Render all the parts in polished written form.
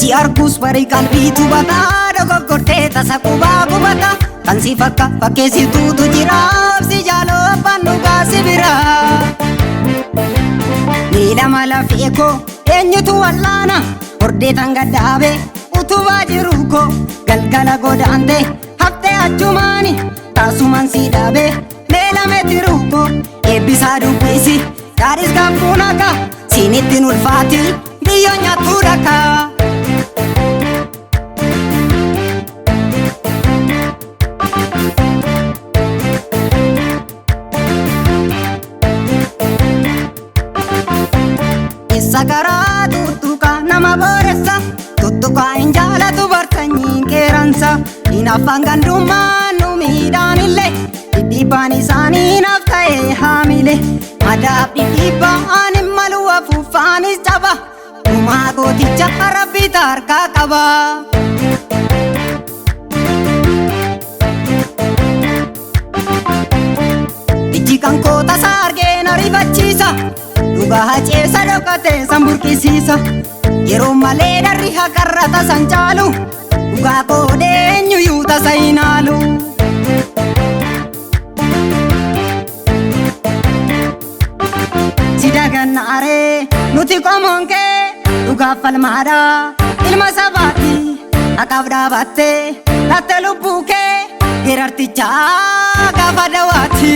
Iji argus bari qalbii tubata dogoggortee tasa qubaa qubata kan si fakkeessituutu jira si jaaloo abbaan dhugaa si bira. Miila mala feekoo eenyutu wallaana hordee tan gaddaabe utubaa jiru koo galgala godaante haftee achumaani taasuman si dhaabe meelame tiru koo eebbisaa dubbisi gaaris gaaffuun akka siinittiin ulfaati biyyoo nyaattuu dhakaa. Sagaraa tuttuqa nama booressa tuttuqa hin jaalatu bartanyiin qeeransa hin afaan gandummaan nu miidhaanillee dhidhiibbaan isaanii naaf ta'e haamile madaaf dhidhiibbaan hin malu afuuffaanis caba Gumaa gooticha rabbiita harkaa qaba. Ijji kan koota isaa argee na rifachiisa dhugaa hacee sadokatee san burqisiisa yeroo malee darri haqarrata san caalu dhugaa koodee eenyuyyuu tasa hin haalu. Si dagannaaree nuti qomoon kee dhugaaf falmaadha ilma sabaati haqaaf dhaabattee latte lubbuu kee gerartichaa gaafa dawaati.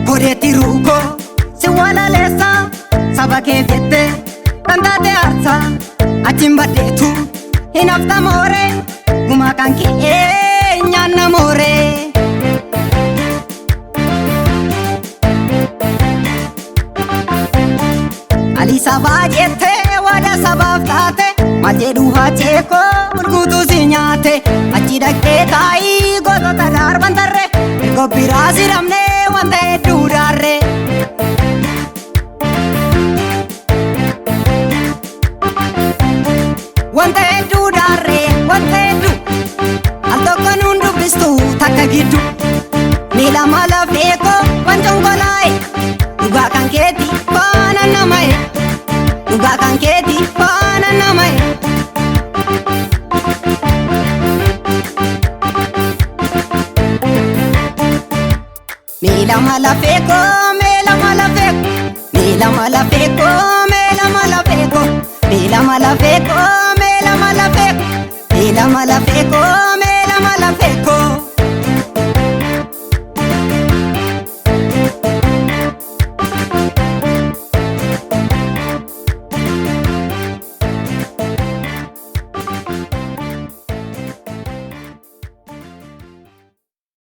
Kodeetti ruukoo si walaleessa saba kee jette dandaate aarsa achiin baddeetu hin hafta mooree gumaa kan kee nyaanna mooree. Ali sabaa jettee waada sabaaf taate majedhu hacee koo urguutu si nyaate achi dhaqee taa'ii gootota darban tarre gobbiraa si dhabnee wanta hedduu daarre. Wanta hedduu daarre wanta hedduu al tokko nuun dubbistu takka giddu miila mala feekoo wantoon golaaye dhugaa kan keeti baana namaye dhugaa kan keeti baana namaye. Meela mala feekoo meela mala feekoo meela mala feekoo meela